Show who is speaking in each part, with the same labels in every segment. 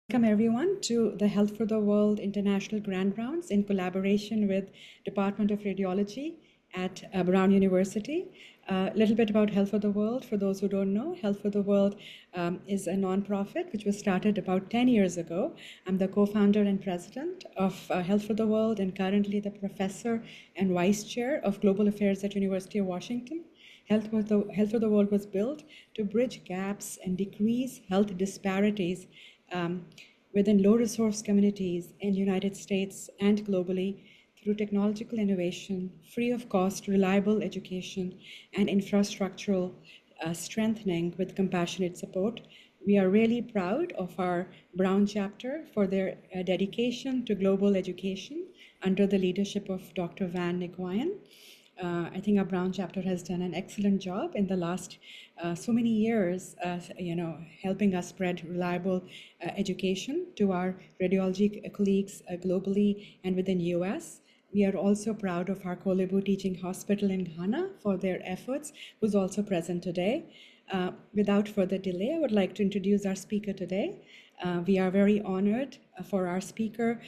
Speaker 1: Welcome everyone to the Health for the World International Grand Rounds in collaboration with Department of Radiology at Brown University. A little bit about Health for the World. For those who don't know, Health for the World is a nonprofit which was started about 10 years ago. I'm the co-founder and president of Health for the World and currently the professor and vice chair of Global Affairs at University of Washington. Health for the World was built to bridge gaps and decrease health disparities um, within low-resource communities in the United States and globally through technological innovation, free of cost, reliable education, and infrastructural strengthening with compassionate support. We are really proud of our Brown chapter for their dedication to global education under the leadership of Dr. Van Nguyen. I think our Brown chapter has done an excellent job in the last so many years, helping us spread reliable education to our radiology colleagues globally and within US. We are also proud of our Kolebu Teaching Hospital in Ghana for their efforts, who's also present today. Without further delay, I would like to introduce our speaker today. We are very honored for our speaker,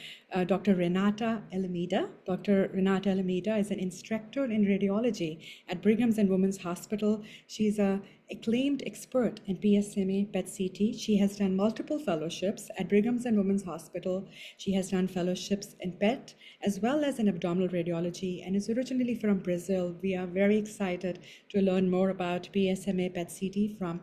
Speaker 1: Dr. Renata Almeida. Dr. Renata Almeida is an instructor in radiology at Brigham's and Women's Hospital. She's an acclaimed expert in PSMA PET CT. She has done multiple fellowships at Brigham's and Women's Hospital. She has done fellowships in PET as well as in abdominal radiology and is originally from Brazil. We are very excited to learn more about PSMA PET CT from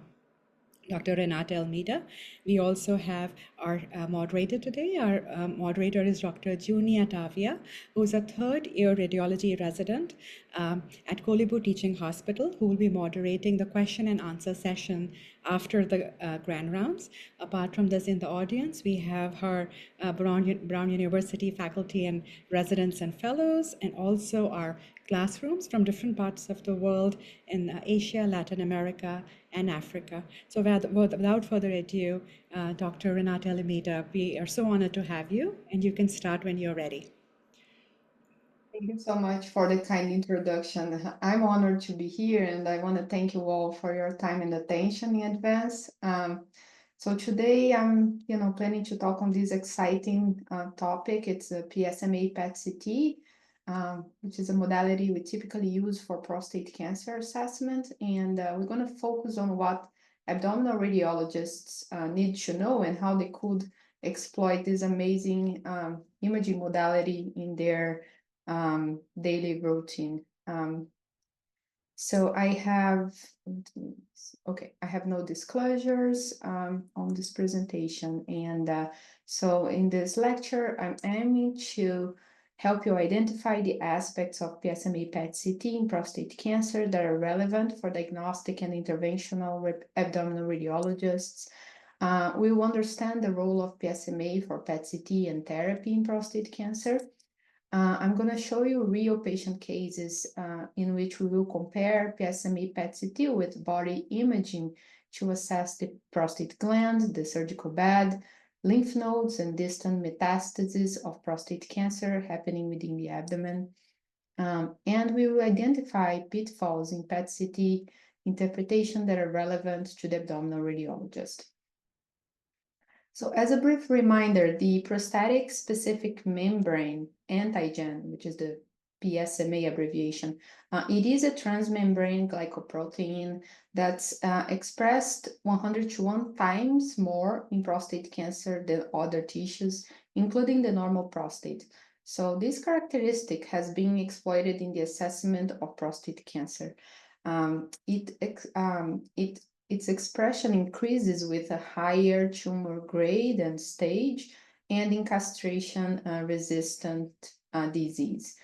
Speaker 1: Dr. Renata Almeida. We also have our moderator today. Our moderator is Dr. Junia Tavia, who is a third-year radiology resident at Kolebu Teaching Hospital, who will be moderating the question and answer session after the grand rounds. Apart from this, in the audience, we have her Brown University faculty and residents and fellows, and also our classrooms from different parts of the world in Asia, Latin America, and Africa. So without further ado, Dr. Renata Almeida, we are so honored to have you, and you can start when you're ready.
Speaker 2: Thank you so much for the kind introduction. I'm honored to be here, and I want to thank you all for your time and attention in advance. So today I'm, planning to talk on this exciting topic. It's a PSMA PET CT, which is a modality we typically use for prostate cancer assessment, and we're going to focus on what abdominal radiologists need to know and how they could exploit this amazing imaging modality in their daily routine. So I have no disclosures on this presentation. And so in this lecture, I'm aiming to help you identify the aspects of PSMA PET CT in prostate cancer that are relevant for diagnostic and interventional abdominal radiologists. We will understand the role of PSMA for PET CT and therapy in prostate cancer. I'm going to show you real patient cases in which we will compare PSMA PET CT with body imaging to assess the prostate gland, the surgical bed, lymph nodes, and distant metastases of prostate cancer happening within the abdomen. And we will identify pitfalls in PET CT interpretation that are relevant to the abdominal radiologist. So as a brief reminder, the prostatic specific membrane antigen, which is the PSMA abbreviation, it is a transmembrane glycoprotein that's expressed 100 to 1 times more in prostate cancer than other tissues, including the normal prostate. So this characteristic has been exploited in the assessment of prostate cancer. Its expression increases with a higher tumor grade and stage and in castration-resistant disease.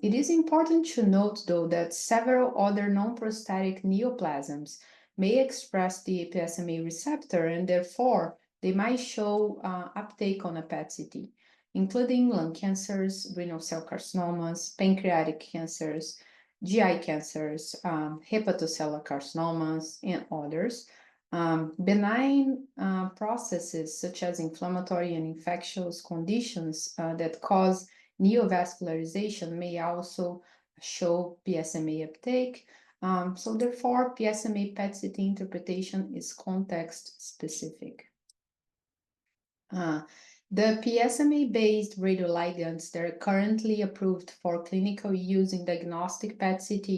Speaker 2: It is important to note, though, that several other non-prostatic neoplasms may express the PSMA receptor, and therefore they might show uptake on a PET CT, including lung cancers, renal cell carcinomas, pancreatic cancers, GI cancers, hepatocellular carcinomas, and others. Benign processes such as inflammatory and infectious conditions that cause neovascularization may also show PSMA uptake. So therefore, PSMA PET CT interpretation is context specific. The PSMA-based radioligands that are currently approved for clinical use in diagnostic PET-CT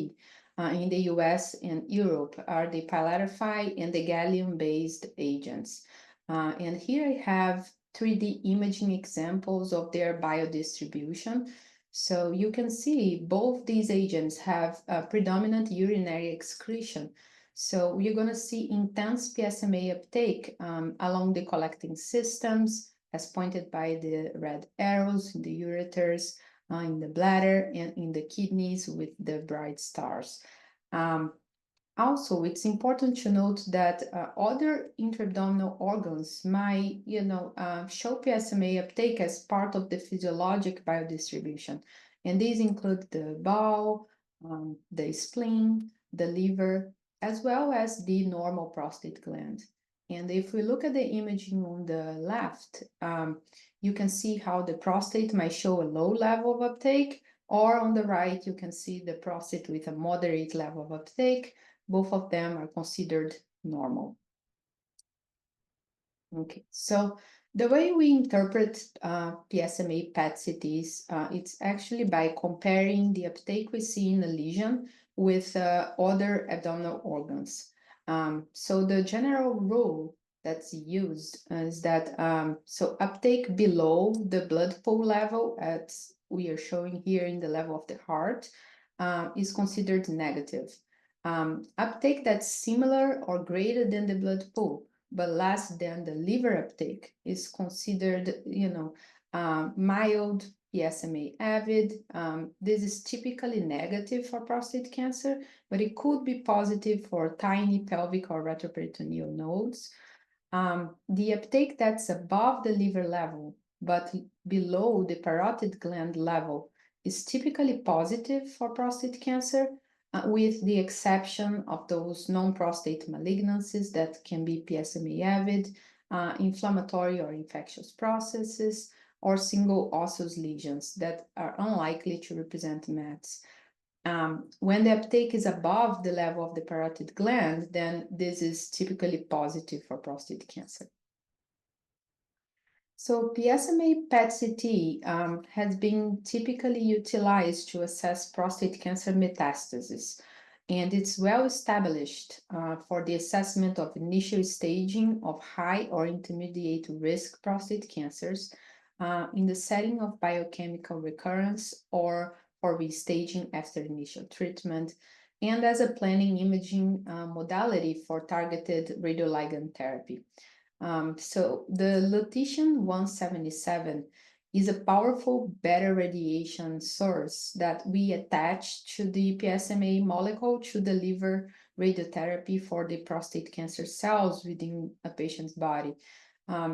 Speaker 2: in the US and Europe are the pylarify and the gallium-based agents. And here I have 3D imaging examples of their biodistribution. So you can see both these agents have predominant urinary excretion. So we're going to see intense PSMA uptake along the collecting systems, as pointed by the red arrows in the ureters, in the bladder, and in the kidneys with the bright stars. Also, it's important to note that other intra-abdominal organs might, show PSMA uptake as part of the physiologic biodistribution. And these include the bowel, the spleen, the liver, as well as the normal prostate gland. And if we look at the imaging on the left, you can see how the prostate might show a low level of uptake, or on the right, you can see the prostate with a moderate level of uptake. Both of them are considered normal. Okay, so the way we interpret PSMA PET-CTs, it's actually by comparing the uptake we see in a lesion with other abdominal organs. So the general rule that's used is that so uptake below the blood pool level, as we are showing here in the level of the heart, is considered negative. Uptake that's similar or greater than the blood pool, but less than the liver uptake, is considered, mild PSMA avid. This is typically negative for prostate cancer, but it could be positive for tiny pelvic or retroperitoneal nodes. The uptake that's above the liver level, but below the parotid gland level, is typically positive for prostate cancer, with the exception of those non-prostate malignancies that can be PSMA avid, inflammatory or infectious processes, or single osseous lesions that are unlikely to represent METs. When the uptake is above the level of the parotid gland, then this is typically positive for prostate cancer. So PSMA PET-CT has been typically utilized to assess prostate cancer metastasis, and it's well established for the assessment of initial staging of high or intermediate risk prostate cancers in the setting of biochemical recurrence or for restaging after initial treatment, and as a planning imaging modality for targeted radioligand therapy. So the lutetium-177 is a powerful beta radiation source that we attach to the PSMA molecule to deliver radiotherapy for the prostate cancer cells within a patient's body.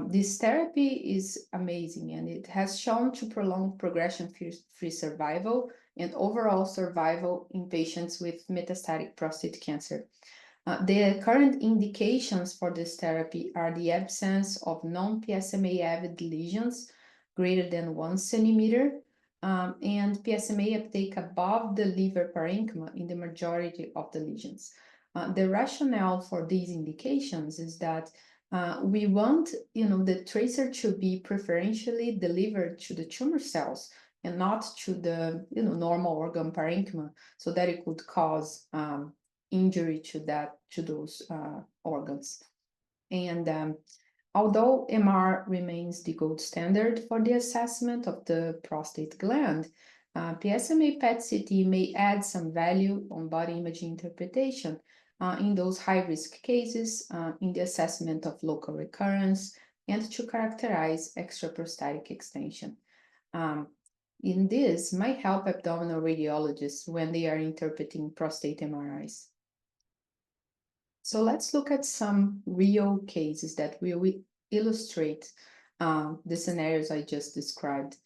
Speaker 2: This therapy is amazing, and it has shown to prolong progression-free survival and overall survival in patients with metastatic prostate cancer. The current indications for this therapy are the absence of non-PSMA avid lesions greater than 1 centimeter, and PSMA uptake above the liver parenchyma in the majority of the lesions. The rationale for these indications is that we want, the tracer to be preferentially delivered to the tumor cells and not to the, normal organ parenchyma, so that it could cause injury to those organs. And although MR remains the gold standard for the assessment of the prostate gland, PSMA PET-CT may add some value on body imaging interpretation in those high-risk cases, in the assessment of local recurrence, and to characterize extraprostatic extension. In this might help abdominal radiologists when they are interpreting prostate MRIs. So let's look at some real cases that will illustrate the scenarios I just described.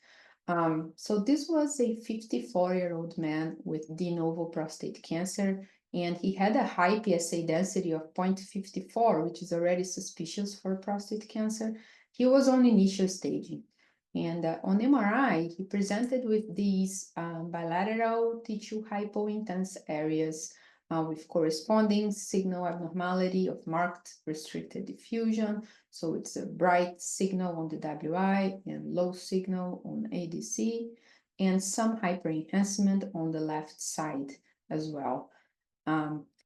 Speaker 2: So this was a 54-year-old man with de novo prostate cancer, and he had a high PSA density of 0.54, which is already suspicious for prostate cancer. He was on initial staging. And on MRI, he presented with these bilateral T2 hypointense areas with corresponding signal abnormality of marked restricted diffusion. So it's a bright signal on the WI and low signal on ADC, and some hyperenhancement on the left side as well.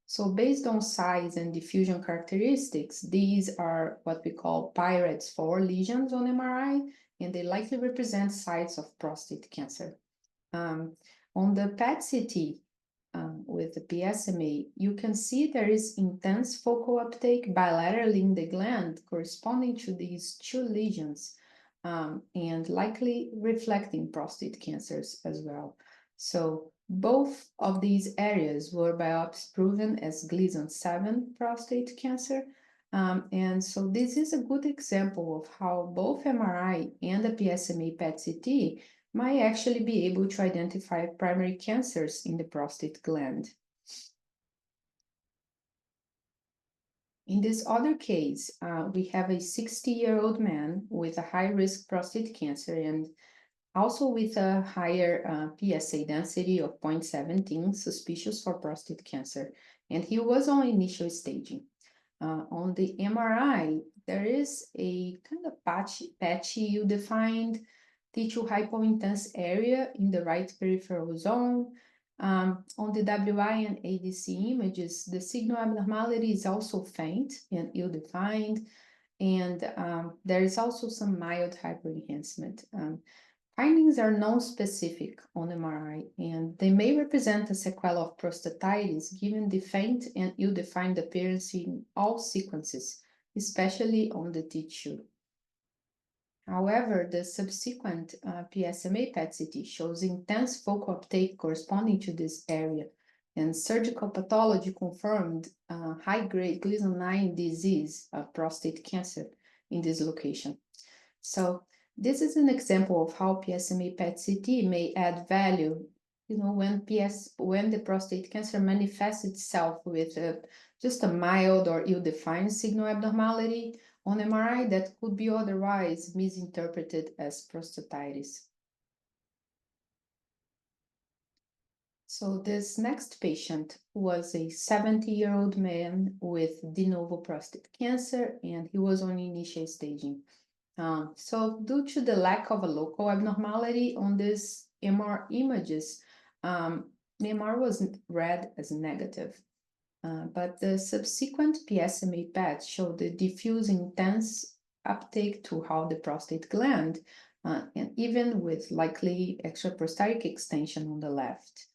Speaker 2: So based on size and diffusion characteristics, these are what we call PIRADS 4 lesions on MRI, and they likely represent sites of prostate cancer. On the PET-CT with the PSMA, you can see there is intense focal uptake bilaterally in the gland corresponding to these two lesions, and likely reflecting prostate cancers as well. So both of these areas were biopsy proven as Gleason 7 prostate cancer. And so this is a good example of how both MRI and the PSMA PET-CT might actually be able to identify primary cancers in the prostate gland. In this other case, we have a 60-year-old man with a high-risk prostate cancer and also with a higher PSA density of 0.17, suspicious for prostate cancer, and he was on initial staging. On the MRI, there is a kind of patchy, ill-defined T2 hypointense area in the right peripheral zone. On the WI and ADC images, the signal abnormality is also faint and ill-defined, and there is also some mild hyperenhancement. Findings are non-specific on MRI, and they may represent a sequela of prostatitis given the faint and ill-defined appearance in all sequences, especially on the T2. However, the subsequent PSMA PET-CT shows intense focal uptake corresponding to this area, and surgical pathology confirmed high-grade Gleason 9 disease of prostate cancer in this location. So this is an example of how PSMA PET-CT may add value, when the prostate cancer manifests itself with just a mild or ill-defined signal abnormality on MRI that could be otherwise misinterpreted as prostatitis. So this next patient was a 70-year-old man with de novo prostate cancer, and he was on initial staging. So due to the lack of a local abnormality on these MR images, the MR was read as negative. But the subsequent PSMA PET showed the diffuse intense uptake throughout the prostate gland, and even with likely extraprostatic extension on the left.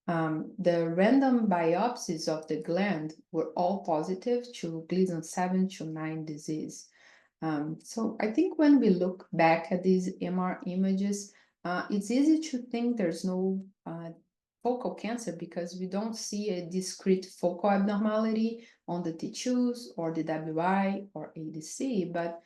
Speaker 2: The random biopsies of the gland were all positive to Gleason 7 to 9 disease. So I think when we look back at these MR images, it's easy to think there's no focal cancer because we don't see a discrete focal abnormality on the T2s or the WI or ADC, but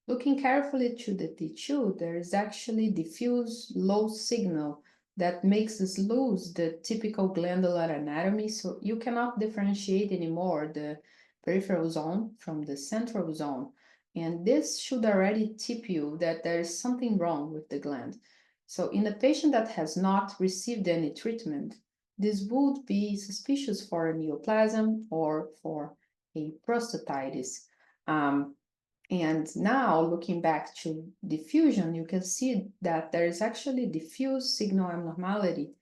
Speaker 2: looking carefully to the T2, there is actually diffuse low signal that makes us lose the typical glandular anatomy, so you cannot differentiate anymore the peripheral zone from the central zone. And this should already tip you that there is something wrong with the gland. So in a patient that has not received any treatment, this would be suspicious for a neoplasm or for a prostatitis. And now looking back to diffusion, you can see that there is actually diffuse signal abnormality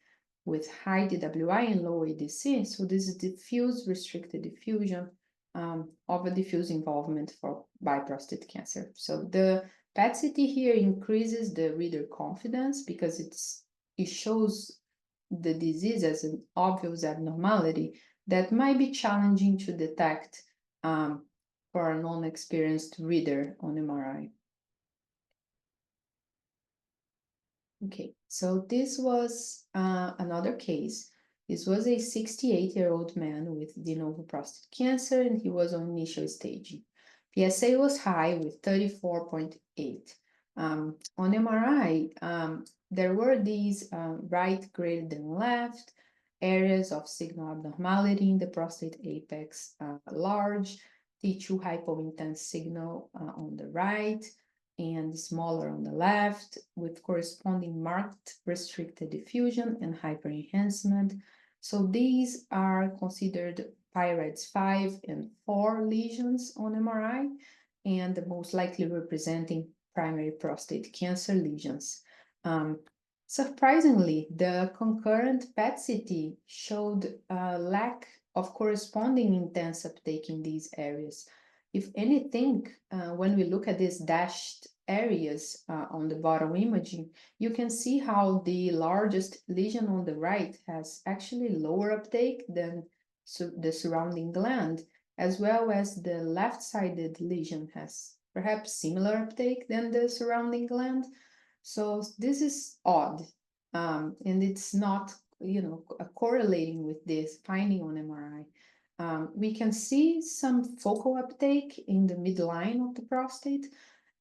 Speaker 2: with high DWI and low ADC. So this is diffuse restricted diffusion of a diffuse involvement by prostate cancer. So the PET-CT here increases the reader confidence because it shows the disease as an obvious abnormality that might be challenging to detect for a non-experienced reader on MRI. Okay, so this was another case. This was a 68-year-old man with de novo prostate cancer, and he was on initial staging. PSA was high with 34.8. On MRI, there were these right greater than left areas of signal abnormality in the prostate apex, large T2 hypointense signal on the right, and smaller on the left, with corresponding marked restricted diffusion and hyperenhancement. So these are considered PIRADS 5 and 4 lesions on MRI, and the most likely representing primary prostate cancer lesions. Surprisingly, the concurrent PET-CT showed a lack of corresponding intense uptake in these areas. If anything, when we look at these dashed areas on the bottom imaging, you can see how the largest lesion on the right has actually lower uptake than the surrounding gland, as well as the left-sided lesion has perhaps similar uptake than the surrounding gland. So this is odd, and it's not, correlating with this finding on MRI. We can see some focal uptake in the midline of the prostate,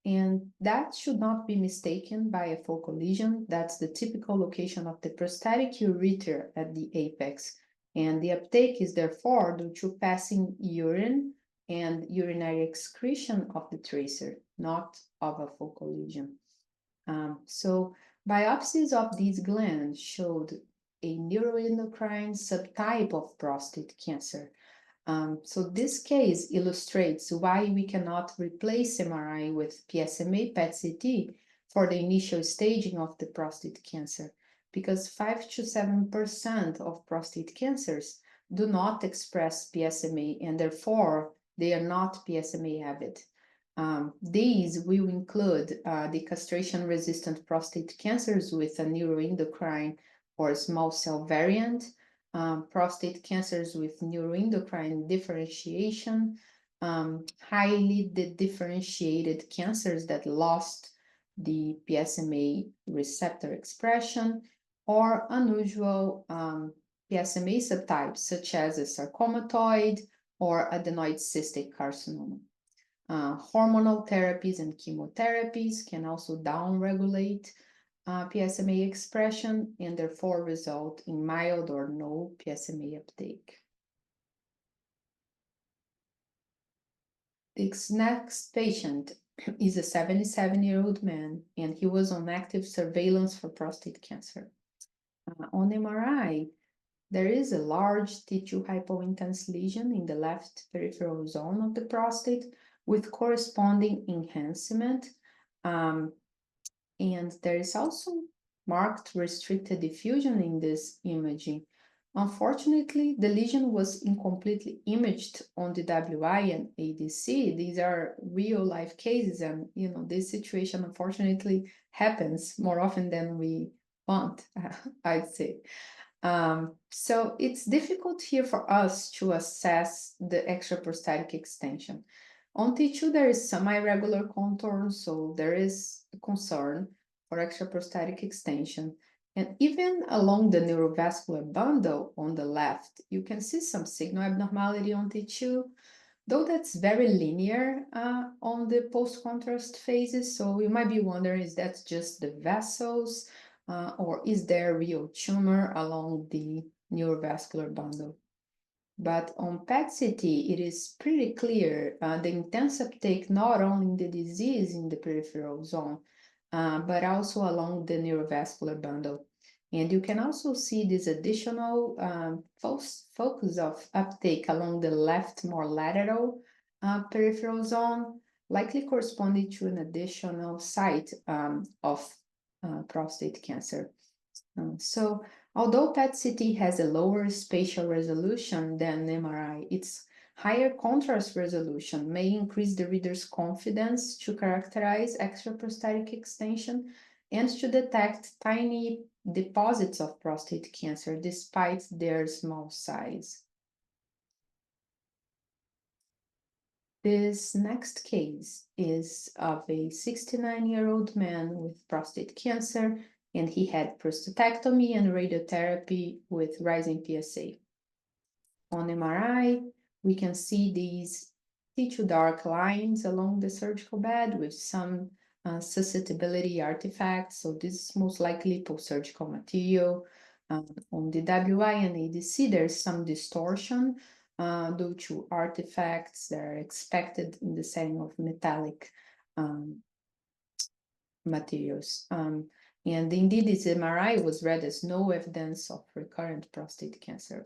Speaker 2: and that should not be mistaken by a focal lesion. That's the typical location of the prostatic ureter at the apex. And the uptake is therefore due to passing urine and urinary excretion of the tracer, not of a focal lesion. So biopsies of these glands showed a neuroendocrine subtype of prostate cancer. So this case illustrates why we cannot replace MRI with PSMA PET-CT for the initial staging of the prostate cancer, because 5 to 7% of prostate cancers do not express PSMA, and therefore they are not PSMA avid. These will include the castration-resistant prostate cancers with a neuroendocrine or small cell variant, prostate cancers with neuroendocrine differentiation, highly differentiated cancers that lost the PSMA receptor expression, or unusual PSMA subtypes such as a sarcomatoid or adenoid cystic carcinoma. Hormonal therapies and chemotherapies can also downregulate PSMA expression and therefore result in mild or no PSMA uptake. This next patient is a 77-year-old man, and he was on active surveillance for prostate cancer. On MRI, there is a large T2 hypointense lesion in the left peripheral zone of the prostate with corresponding enhancement. And there is also marked restricted diffusion in this imaging. Unfortunately, the lesion was incompletely imaged on the WI and ADC. These are real life cases, and this situation unfortunately happens more often than we want, I'd say. So it's difficult here for us to assess the extraprostatic extension. On T2, there is some irregular contour, so there is a concern for extraprostatic extension. And even along the neurovascular bundle on the left, you can see some signal abnormality on T2, though that's very linear on the post-contrast phases. So you might be wondering, is that just the vessels, or is there real tumor along the neurovascular bundle? But on PET-CT, it is pretty clear the intense uptake not only in the disease in the peripheral zone, but also along the neurovascular bundle. And you can also see this additional focus of uptake along the left, more lateral peripheral zone, likely corresponding to an additional site of prostate cancer. So although PET-CT has a lower spatial resolution than MRI, its higher contrast resolution may increase the reader's confidence to characterize extraprostatic extension and to detect tiny deposits of prostate cancer despite their small size. This next case is of a 69-year-old man with prostate cancer, and he had prostatectomy and radiotherapy with rising PSA. On MRI, we can see these T2 dark lines along the surgical bed with some susceptibility artifacts. So this is most likely post-surgical material. On the WI and ADC, there's some distortion due to artifacts that are expected in the setting of metallic materials. And indeed, this MRI was read as no evidence of recurrent prostate cancer.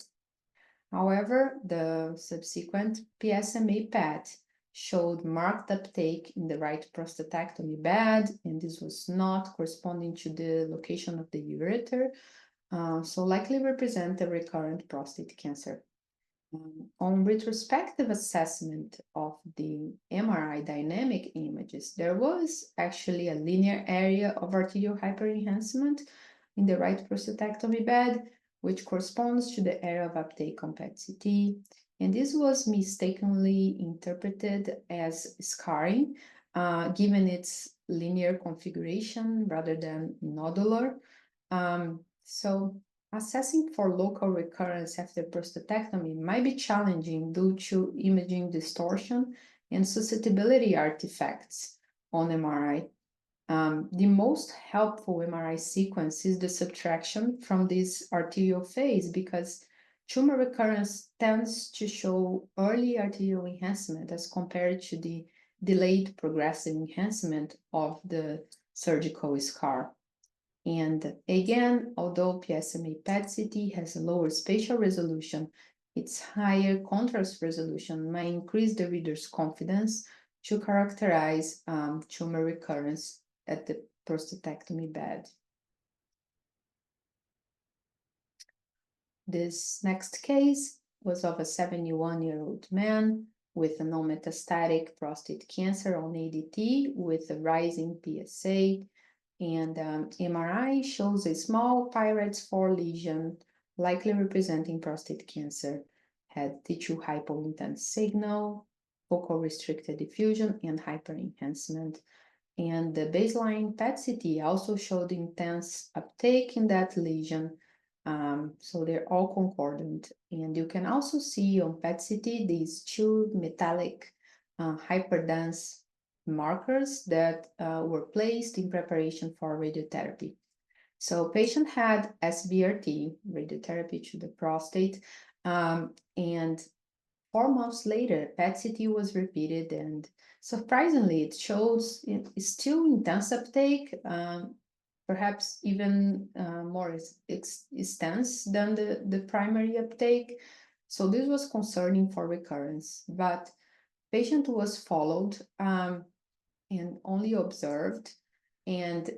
Speaker 2: However, the subsequent PSMA PET showed marked uptake in the right prostatectomy bed, and this was not corresponding to the location of the ureter, so likely represent a recurrent prostate cancer. On retrospective assessment of the MRI dynamic images, there was actually a linear area of arterial hyperenhancement in the right prostatectomy bed, which corresponds to the area of uptake on PET-CT, and this was mistakenly interpreted as scarring, given its linear configuration rather than nodular. So assessing for local recurrence after prostatectomy might be challenging due to imaging distortion and susceptibility artifacts on MRI. The most helpful MRI sequence is the subtraction from this arterial phase because tumor recurrence tends to show early arterial enhancement as compared to the delayed progressive enhancement of the surgical scar. And again, although PSMA PET-CT has a lower spatial resolution, its higher contrast resolution might increase the reader's confidence to characterize tumor recurrence at the prostatectomy bed. This next case was of a 71-year-old man with a non-metastatic prostate cancer on ADT with a rising PSA, and MRI shows a small Pyrex 4 lesion, likely representing prostate cancer, had T2 hypointense signal, focal restricted diffusion, and hyperenhancement. And the baseline PET-CT also showed intense uptake in that lesion, so they're all concordant. And you can also see on PET-CT these two metallic hyperdense markers that were placed in preparation for radiotherapy. So patient had SBRT, radiotherapy to the prostate, and 4 months later, PET-CT was repeated, and surprisingly, it shows still intense uptake, perhaps even more extensive than the primary uptake. So this was concerning for recurrence, but patient was followed and only observed, and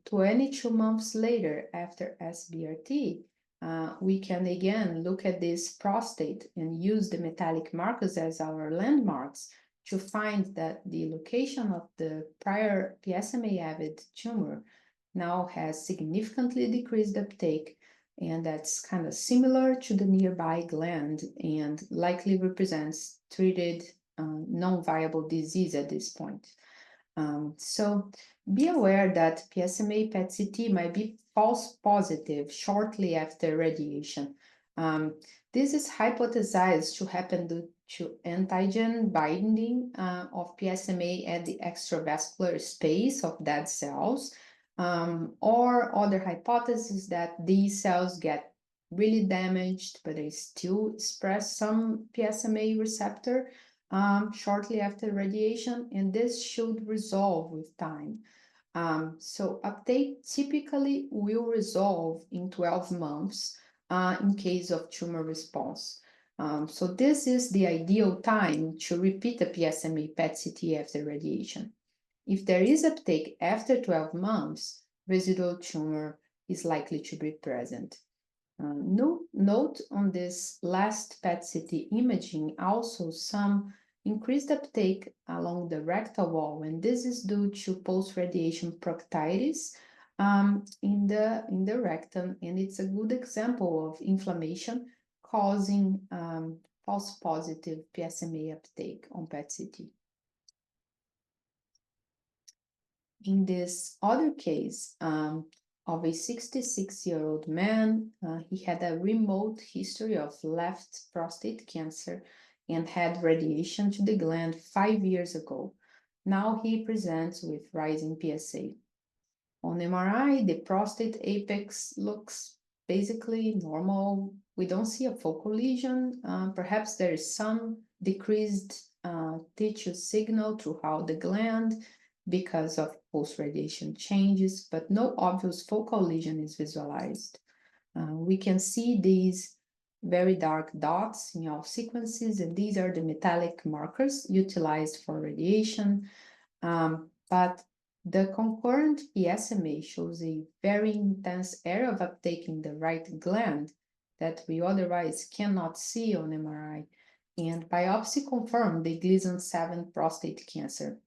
Speaker 2: 22 months later after SBRT, we can again look at this prostate and use the metallic markers as our landmarks to find that the location of the prior PSMA-avid tumor now has significantly decreased uptake, and that's kind of similar to the nearby gland and likely represents treated non-viable disease at this point. So be aware that PSMA PET-CT might be false positive shortly after radiation. This is hypothesized to happen due to antigen binding of PSMA at the extravascular space of dead cells, or other hypotheses that these cells get really damaged, but they still express some PSMA receptor shortly after radiation, and this should resolve with time. So uptake typically will resolve in 12 months in case of tumor response. So this is the ideal time to repeat a PSMA PET-CT after radiation. If there is uptake after 12 months, residual tumor is likely to be present. Note on this last PET-CT imaging also some increased uptake along the rectal wall, and this is due to post-radiation proctitis in the rectum, and it's a good example of inflammation causing false positive PSMA uptake on PET-CT. In this other case of a 66-year-old man, he had a remote history of left prostate cancer and had radiation to the gland 5 years ago. Now he presents with rising PSA. On MRI, the prostate apex looks basically normal. We don't see a focal lesion. Perhaps there is some decreased tissue signal throughout the gland, because of post-radiation changes, but no obvious focal lesion is visualized. We can see these very dark dots in all sequences, and these are the metallic markers utilized for radiation. But the concurrent PSMA shows a very intense area of uptake in the right gland that we otherwise cannot see on MRI, and biopsy confirmed the Gleason 7 prostate cancer.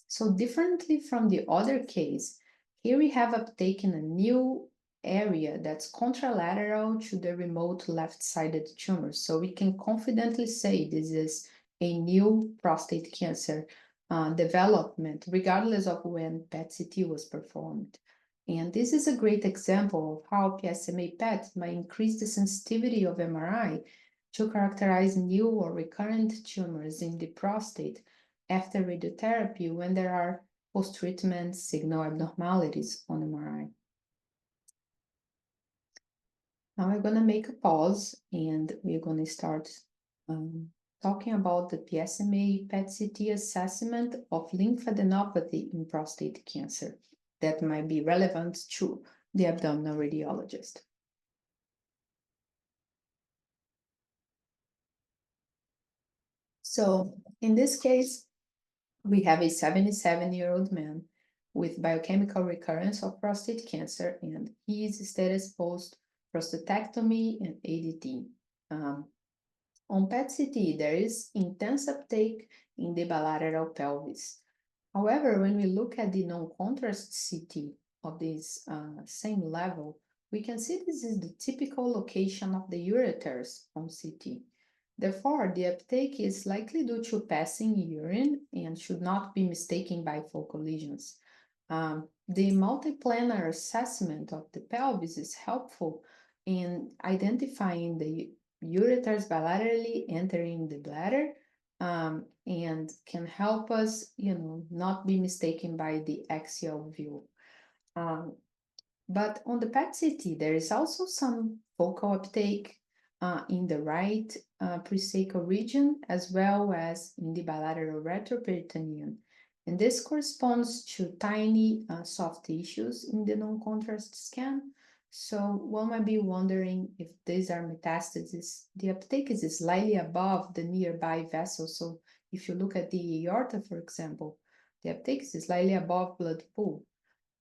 Speaker 2: So differently from the other case, here we have uptake in a new area that's contralateral to the remote left-sided tumor. So we can confidently say this is a new prostate cancer development, regardless of when PET-CT was performed. And this is a great example of how PSMA PET might increase the sensitivity of MRI to characterize new or recurrent tumors in the prostate after radiotherapy when there are post-treatment signal abnormalities on MRI. Now we're going to make a pause and we're going to start talking about the PSMA PET-CT assessment of lymphadenopathy in prostate cancer that might be relevant to the abdominal radiologist. So in this case, we have a 77-year-old man with biochemical recurrence of prostate cancer, and he is status post prostatectomy and ADT. On PET-CT, there is intense uptake in the bilateral pelvis. However, when we look at the non-contrast CT of this same level, we can see this is the typical location of the ureters on CT. Therefore, the uptake is likely due to passing urine and should not be mistaken by focal lesions. The multiplanar assessment of the pelvis is helpful in identifying the ureters bilaterally entering the bladder and can help us, not be mistaken by the axial view. But on the PET-CT, there is also some focal uptake in the right presacral region, as well as in the bilateral retroperitoneum. And this corresponds to tiny soft tissues in the non-contrast scan. So one might be wondering if these are metastases. The uptake is slightly above the nearby vessel. So if you look at the aorta, for example, the uptake is slightly above blood pool.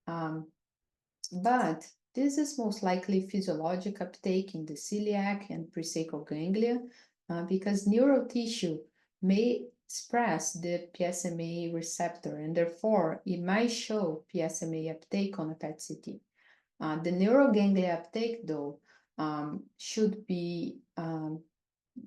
Speaker 2: But this is most likely physiologic uptake in the celiac and presacral ganglia because neural tissue may express the PSMA receptor, and therefore it might show PSMA uptake on a PET-CT. The neural ganglia uptake, though, should be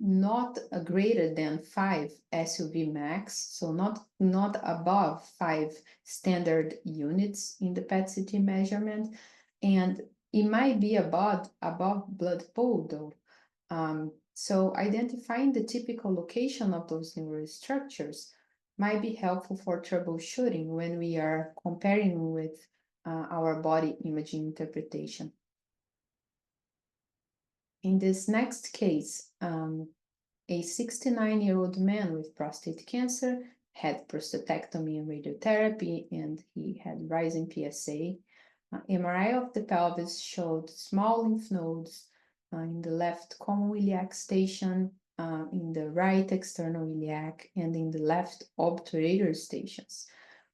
Speaker 2: not greater than 5 SUV max, so not above 5 standard units in the PET-CT measurement, and it might be above blood pool, though. So identifying the typical location of those neural structures might be helpful for troubleshooting when we are comparing with our body imaging interpretation. In this next case, a 69-year-old man with prostate cancer had prostatectomy and radiotherapy, and he had rising PSA. MRI of the pelvis showed small lymph nodes in the left common iliac station, in the right external iliac, and in the left obturator stations.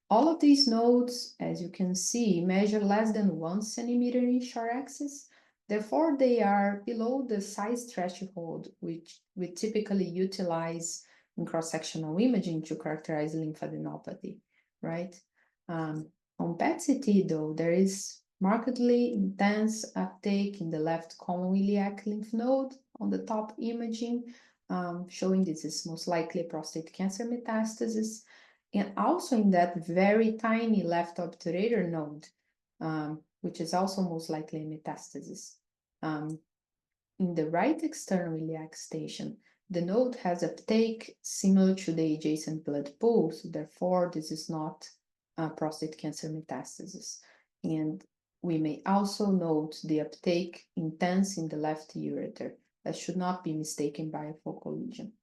Speaker 2: All of these nodes, as you can see, measure less than 1 centimeter in short axis. Therefore, they are below the size threshold, which we typically utilize in cross-sectional imaging to characterize lymphadenopathy, right? On PET-CT, though, there is markedly intense uptake in the left common iliac lymph node on the top imaging, showing this is most likely a prostate cancer metastasis, and also in that very tiny left obturator node, which is also most likely a metastasis. In the right external iliac station, the node has uptake similar to the adjacent blood pool, so therefore this is not prostate cancer metastasis. And we may also note the uptake intense in the left ureter that should not be mistaken by a focal lesion.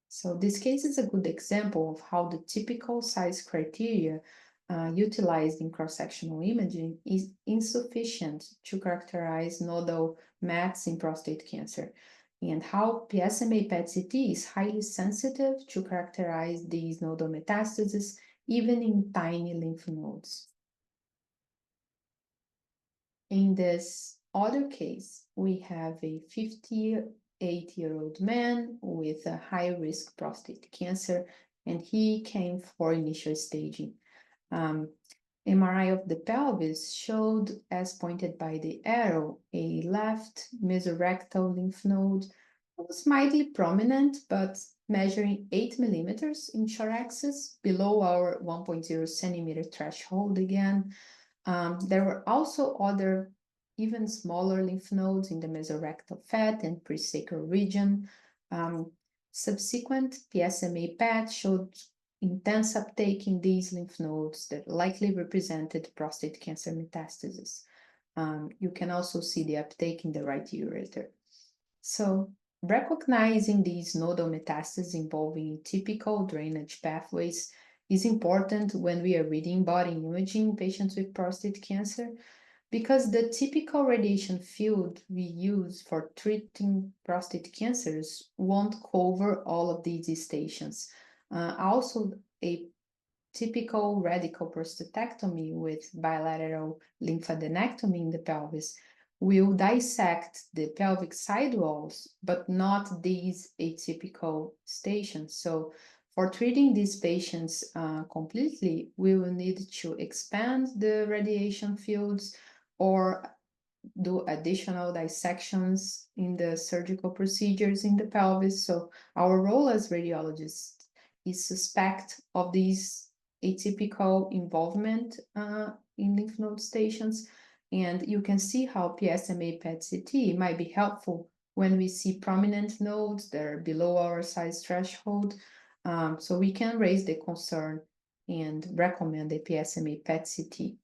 Speaker 2: So this case is a good example of how the typical size criteria utilized in cross-sectional imaging is insufficient to characterize nodal mets in prostate cancer, and how PSMA PET-CT is highly sensitive to characterize these nodal metastases even in tiny lymph nodes. In this other case, we have a 58-year-old man with a high-risk prostate cancer, and he came for initial staging. MRI of the pelvis showed, as pointed by the arrow, a left mesorectal lymph node. It was mildly prominent, but measuring 8 millimeters in short axis, below our 1.0 centimeter threshold again. There were also other even smaller lymph nodes in the mesorectal fat and presacral region. Subsequent PSMA PET showed intense uptake in these lymph nodes that likely represented prostate cancer metastasis. You can also see the uptake in the right ureter. So, recognizing these nodal metastases involving typical drainage pathways is important when we are reading body imaging in patients with prostate cancer, because the typical radiation field we use for treating prostate cancers won't cover all of these stations. Also, a typical radical prostatectomy with bilateral lymphadenectomy in the pelvis will dissect the pelvic sidewalls, but not these atypical stations. So for treating these patients completely, we will need to expand the radiation fields or do additional dissections in the surgical procedures in the pelvis. So our role as radiologists is suspect of these atypical involvement in lymph node stations. And you can see how PSMA PET-CT might be helpful when we see prominent nodes that are below our size threshold. So we can raise the concern and recommend the PSMA PET-CT.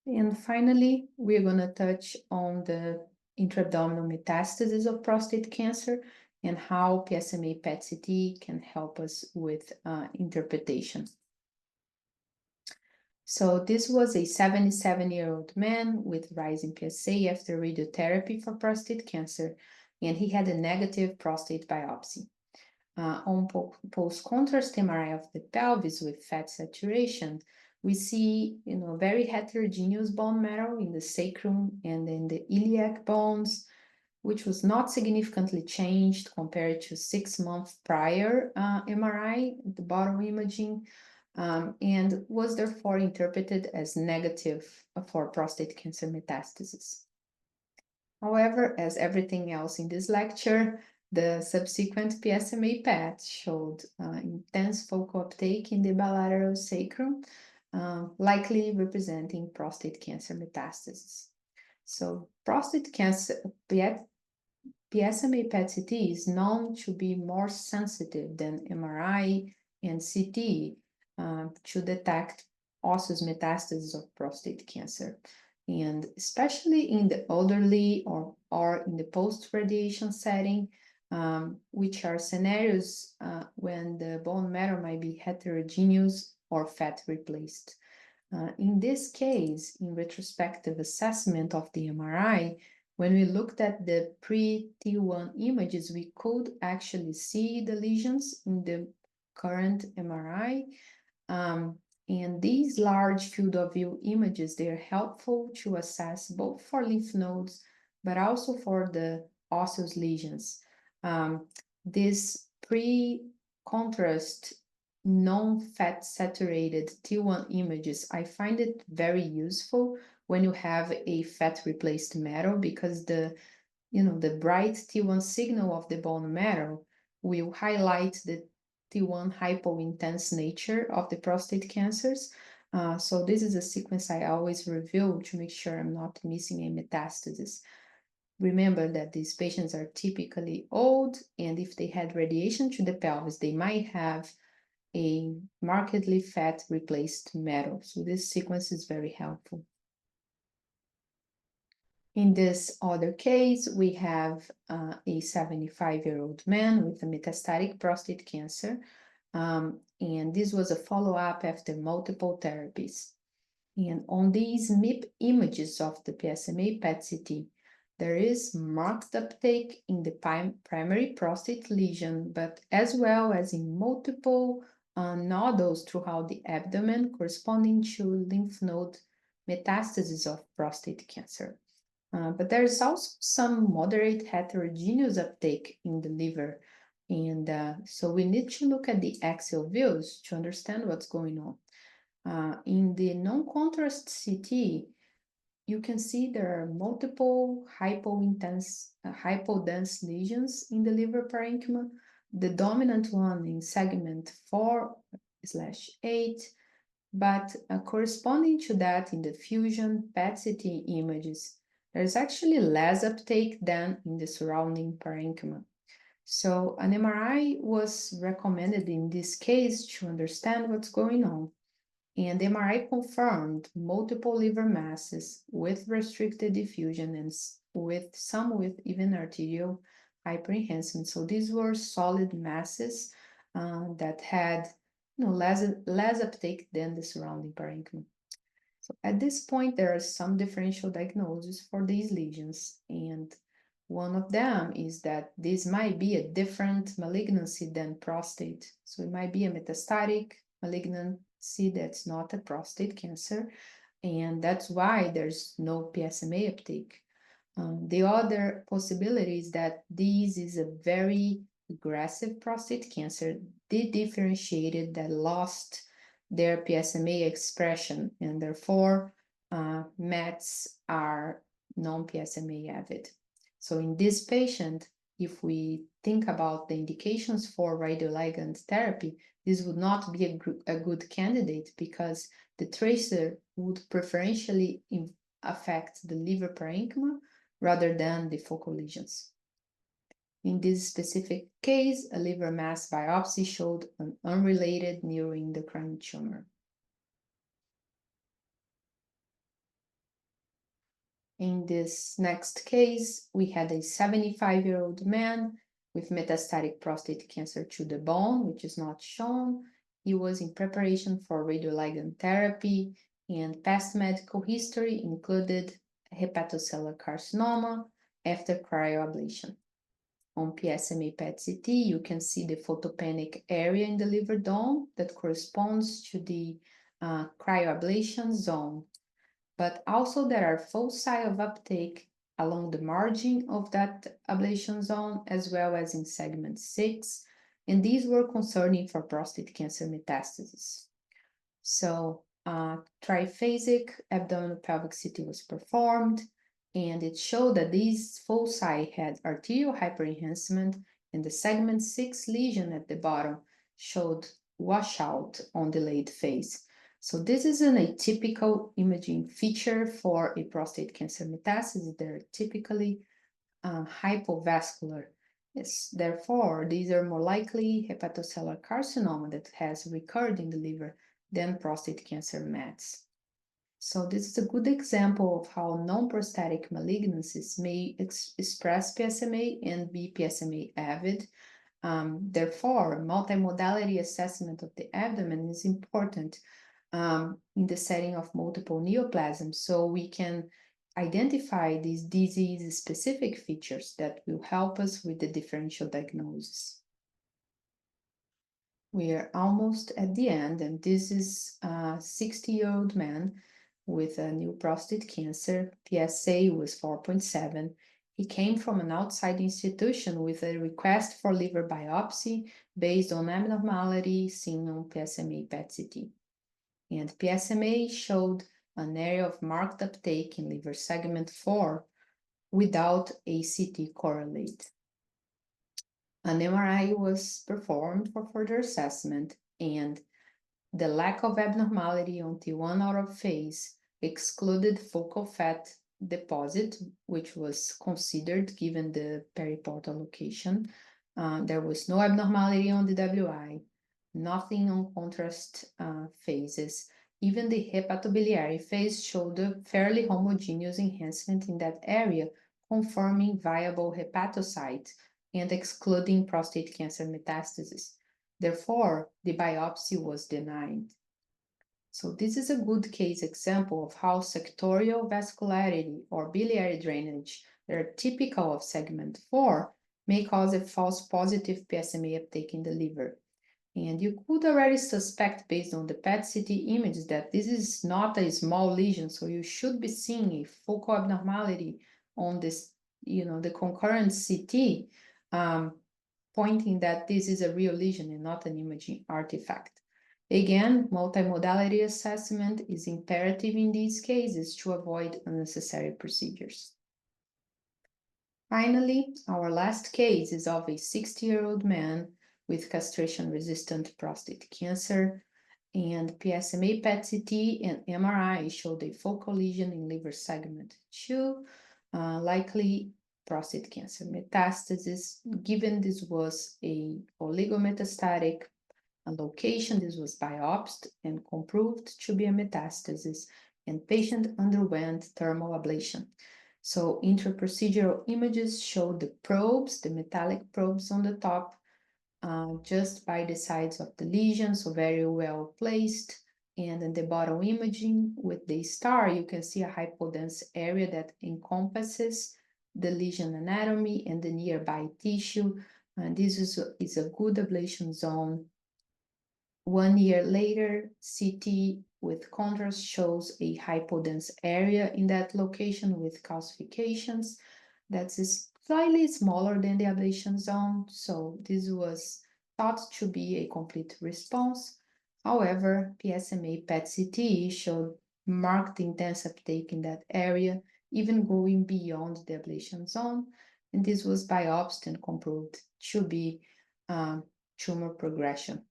Speaker 2: And finally, we're going to touch on the intra-abdominal metastasis of prostate cancer and how PSMA PET-CT can help us with interpretation. So this was a 77-year-old man with rising PSA after radiotherapy for prostate cancer, and he had a negative prostate biopsy. On post-contrast MRI of the pelvis with fat saturation, we see, very heterogeneous bone marrow in the sacrum and in the iliac bones, which was not significantly changed compared to 6 months prior MRI, the bottom imaging, and was therefore interpreted as negative for prostate cancer metastasis. However, as everything else in this lecture, the subsequent PSMA PET showed intense focal uptake in the bilateral sacrum, likely representing prostate cancer metastasis. So prostate cancer PSMA PET-CT is known to be more sensitive than MRI and CT to detect osseous metastasis of prostate cancer. And especially in the elderly or in the post-radiation setting, which are scenarios when the bone marrow might be heterogeneous or fat replaced. In this case, in retrospective assessment of the MRI, when we looked at the pre-T1 images, we could actually see the lesions in the current MRI. And these large field of view images, they are helpful to assess both for lymph nodes, but also for the osseous lesions. This pre-contrast non-fat saturated T1 images, I find it very useful when you have a fat replaced marrow, because the bright T1 signal of the bone marrow will highlight the T1 hypo-intense nature of the prostate cancers. So this is a sequence I always review to make sure I'm not missing a metastasis. Remember that these patients are typically old, and if they had radiation to the pelvis, they might have a markedly fat replaced marrow. So this sequence is very helpful. In this other case, we have a 75-year-old man with a metastatic prostate cancer. And this was a follow-up after multiple therapies. And on these MIP images of the PSMA PET-CT, there is marked uptake in the primary prostate lesion, but as well as in multiple nodules throughout the abdomen corresponding to lymph node metastasis of prostate cancer. But there's also some moderate heterogeneous uptake in the liver. And so we need to look at the axial views to understand what's going on. In the non-contrast CT, you can see there are multiple hypodense lesions in the liver parenchyma. The dominant one in segment 4/8, but corresponding to that in the fusion PET-CT images, there's actually less uptake than in the surrounding parenchyma. So an MRI was recommended in this case to understand what's going on. And MRI confirmed multiple liver masses with restricted diffusion and with even arterial hyperenhancement. So these were solid masses that had less uptake than the surrounding parenchyma. So at this point, there are some differential diagnoses for these lesions, and one of them is that this might be a different malignancy than prostate. So it might be a metastatic malignancy that's not a prostate cancer, and that's why there's no PSMA uptake. The other possibility is that this is a very aggressive prostate cancer, dedifferentiated, that lost their PSMA expression, and therefore METs are non-PSMA avid. So in this patient, if we think about the indications for radioligand therapy, this would not be a good candidate because the tracer would preferentially affect the liver parenchyma rather than the focal lesions. In this specific case, a liver mass biopsy showed an unrelated neuroendocrine tumor. In this next case, we had a 75-year-old man with metastatic prostate cancer to the bone, which is not shown. He was in preparation for radioligand therapy, and past medical history included hepatocellular carcinoma after cryoablation. On PSMA PET-CT, you can see the photopenic area in the liver dome that corresponds to the cryoablation zone. But also there are foci of uptake along the margin of that ablation zone, as well as in segment 6, and these were concerning for prostate cancer metastasis. So triphasic abdominal pelvic CT was performed, and it showed that these foci had arterial hyperenhancement, and the segment 6 lesion at the bottom showed washout on the late phase. So this is an atypical imaging feature for a prostate cancer metastasis. They're typically hypovascular. Therefore, these are more likely hepatocellular carcinoma that has recurred in the liver than prostate cancer mets. So this is a good example of how non-prostatic malignancies may express PSMA and be PSMA avid. Therefore, multimodality assessment of the abdomen is important in the setting of multiple neoplasms, so we can identify these disease-specific features that will help us with the differential diagnosis. We are almost at the end, and this is a 60-year-old man with a new prostate cancer. PSA was 4.7. He came from an outside institution with a request for liver biopsy based on abnormality seen on PSMA PET-CT. And PSMA showed an area of marked uptake in liver segment 4 without a CT correlate. An MRI was performed for further assessment, and the lack of abnormality on T1 out of phase excluded focal fat deposit, which was considered given the periportal location. There was no abnormality on the WI, nothing on contrast phases. Even the hepatobiliary phase showed a fairly homogeneous enhancement in that area, confirming viable hepatocyte and excluding prostate cancer metastasis. Therefore, the biopsy was denied. So this is a good case example of how sectorial vascularity or biliary drainage that are typical of segment 4 may cause a false positive PSMA uptake in the liver. And you could already suspect based on the PET-CT image that this is not a small lesion, so you should be seeing a focal abnormality on this, the concurrent CT, pointing that this is a real lesion and not an imaging artifact. Again, multimodality assessment is imperative in these cases to avoid unnecessary procedures. Finally, our last case is of a 60-year-old man with castration-resistant prostate cancer, and PSMA PET-CT and MRI showed a focal lesion in liver segment 2, likely prostate cancer metastasis. Given this was a oligometastatic location, this was biopsied and proved to be a metastasis, and patient underwent thermal ablation. So intraprocedural images showed the probes, the metallic probes on the top, just by the sides of the lesion, so very well placed. And in the bottom imaging with the star, you can see a hypodense area that encompasses the lesion anatomy and the nearby tissue. And this is a good ablation zone. 1 year later, CT with contrast shows a hypodense area in that location with calcifications that is slightly smaller than the ablation zone, so this was thought to be a complete response. However, PSMA PET-CT showed marked intense uptake in that area, even going beyond the ablation zone, and this was biopsied and proved to be tumor progression.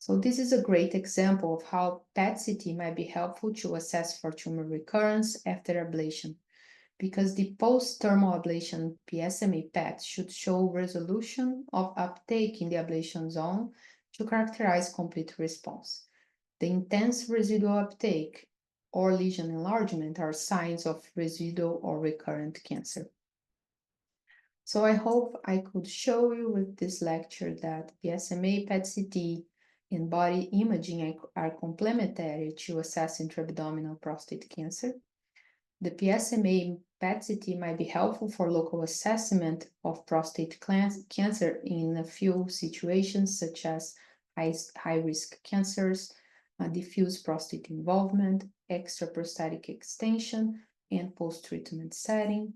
Speaker 2: So this is a great example of how PET-CT might be helpful to assess for tumor recurrence after ablation, because the post-thermal ablation PSMA PET should show resolution of uptake in the ablation zone to characterize complete response. The intense residual uptake or lesion enlargement are signs of residual or recurrent cancer. So I hope I could show you with this lecture that PSMA PET-CT and body imaging are complementary to assess intra-abdominal prostate cancer. The PSMA PET-CT might be helpful for local assessment of prostate cancer in a few situations, such as high-risk cancers, diffuse prostate involvement, extraprostatic extension, and post-treatment setting.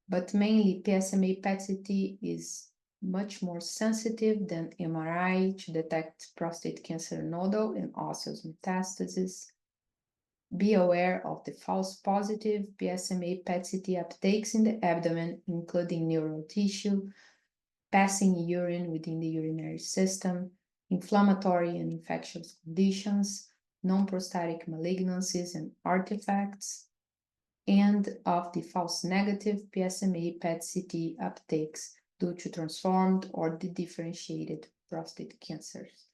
Speaker 2: But mainly, PSMA PET-CT is much more sensitive than MRI to detect prostate cancer nodal and osseous metastasis. Be aware of the false positive PSMA PET-CT uptakes in the abdomen, including neural tissue, passing urine within the urinary system, inflammatory and infectious conditions, non-prostatic malignancies and artifacts, and of the false negative PSMA PET-CT uptakes due to transformed or dedifferentiated prostate cancers.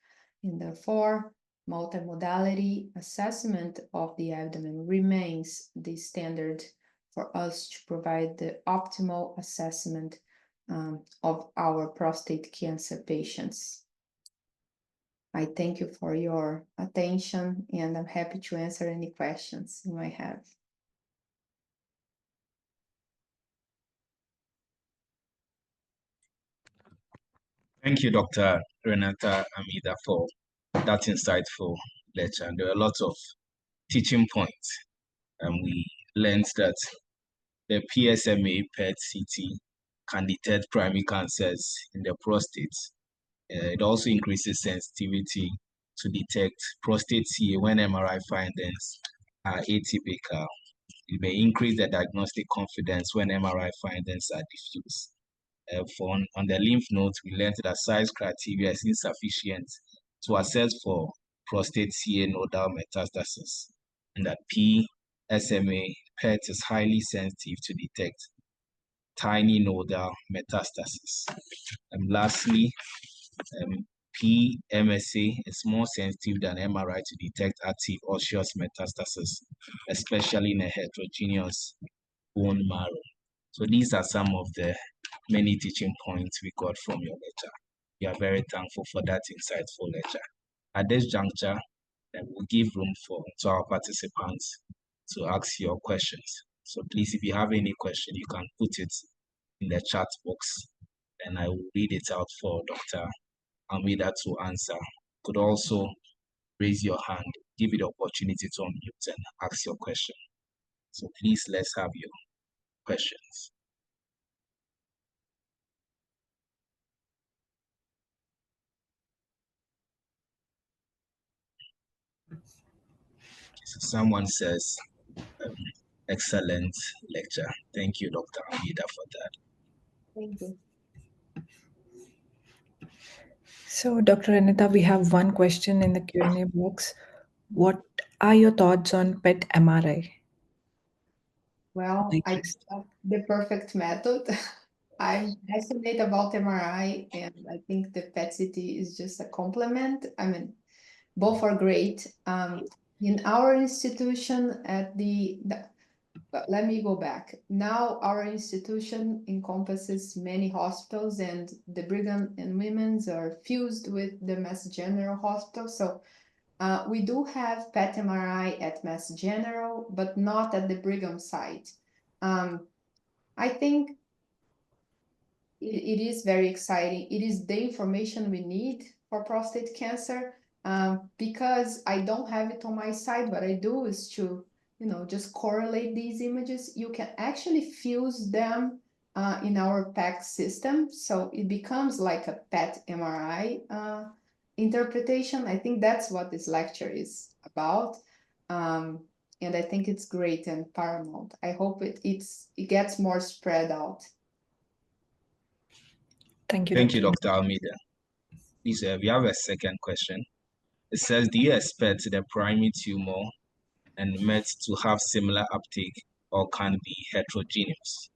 Speaker 2: And therefore, multimodality assessment of the abdomen remains the standard for us to provide the optimal assessment of our prostate cancer patients. I thank you for your attention, and I'm happy to answer any questions you might have.
Speaker 3: Thank you, Dr. Renata Almeida, for that insightful lecture. And there are a lot of teaching points. And we learned that the PSMA PET-CT can detect primary cancers in the prostate. It also increases sensitivity to detect prostate CA when MRI findings are atypical. It may increase the diagnostic confidence when MRI findings are diffuse. On the lymph nodes, we learned that size criteria is insufficient to assess for prostate CA nodal metastasis, and that PSMA PET is highly sensitive to detect tiny nodal metastasis. And lastly, PSMA is more sensitive than MRI to detect active osseous metastasis, especially in a heterogeneous bone marrow. So these are some of the many teaching points we got from your lecture. We are very thankful for that insightful lecture. At this juncture, we'll give room to our participants to ask your questions. So please, if you have any question, you can put it in the chat box and I will read it out for Dr. Almeida to answer. You could also raise your hand, give you the opportunity to unmute and ask your question. So please, let's have your questions. So someone says, excellent lecture. Thank you, Dr. Almeida, for that.
Speaker 2: Thank you.
Speaker 4: So, Dr. Renata, we have one question in the Q&A box. What are your thoughts on PET MRI?
Speaker 2: Well, I think that's the perfect method. I'm passionate about MRI, and I think the PET-CT is just a complement. I mean, both are great. In our institution but let me go back. Now our institution encompasses many hospitals, and the Brigham and Women's are fused with the Mass General Hospital. So we do have PET MRI at Mass General, but not at the Brigham site. I think it is very exciting. It is the information we need for prostate cancer. Because I don't have it on my side, what I do is to, just correlate these images. You can actually fuse them in our PAC system. So it becomes like a PET MRI interpretation. I think that's what this lecture is about. And I think it's great and paramount. I hope it gets more spread out.
Speaker 4: Thank you,
Speaker 3: Thank you, Dr. Almeida. Please, we have a second question. It says, do you expect the primary tumor and MET to have similar uptake or can be heterogeneous?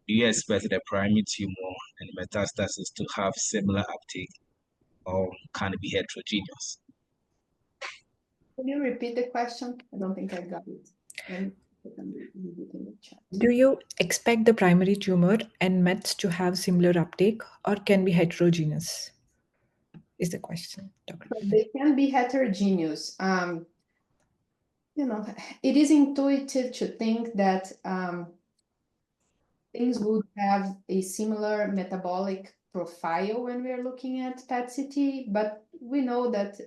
Speaker 3: Do you expect the primary tumor and metastasis to have similar uptake or can it be heterogeneous?
Speaker 2: Can you repeat the question? I don't think I got it. Let me put it in the chat.
Speaker 4: Do you expect the primary tumor and METs to have similar uptake or can be heterogeneous? Is the question, Dr.
Speaker 2: So they can be heterogeneous. It is intuitive to think that things would have a similar metabolic profile when we're looking at PET-CT, but we know that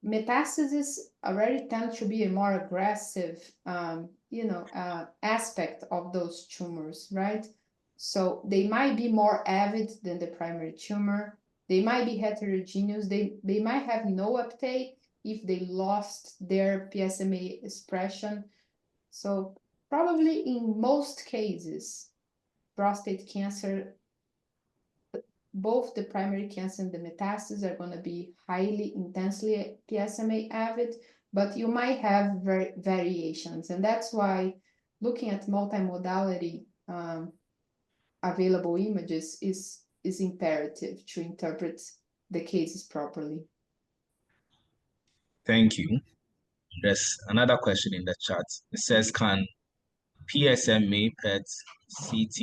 Speaker 2: metastasis already tend to be a more aggressive, aspect of those tumors, right? So they might be more avid than the primary tumor. They might be heterogeneous. They might have no uptake if they lost their PSMA expression. So probably in most cases, prostate cancer, both the primary cancer and the metastasis are going to be highly intensely PSMA avid, but you might have variations. And that's why looking at multimodality available images is imperative to interpret the cases properly.
Speaker 3: Thank you. There's another question in the chat. It says, can PSMA PET CT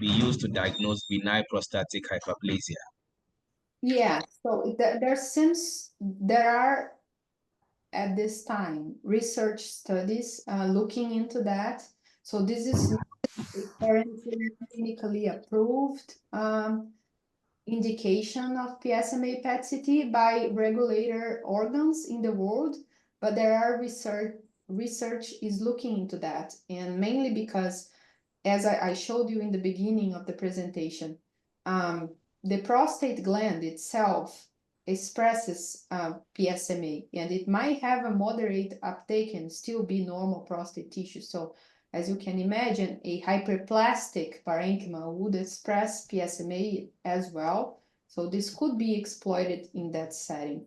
Speaker 3: be used to diagnose benign prostatic hyperplasia?
Speaker 2: Yeah, so there are at this time research studies looking into that. So this is not a currently clinically approved indication of PSMA PET CT by regulator organs in the world, but there are research is looking into that, and mainly because, as I showed you in the beginning of the presentation, the prostate gland itself expresses PSMA, and it might have a moderate uptake and still be normal prostate tissue. So as you can imagine, a hyperplastic parenchyma would express PSMA as well. So this could be exploited in that setting.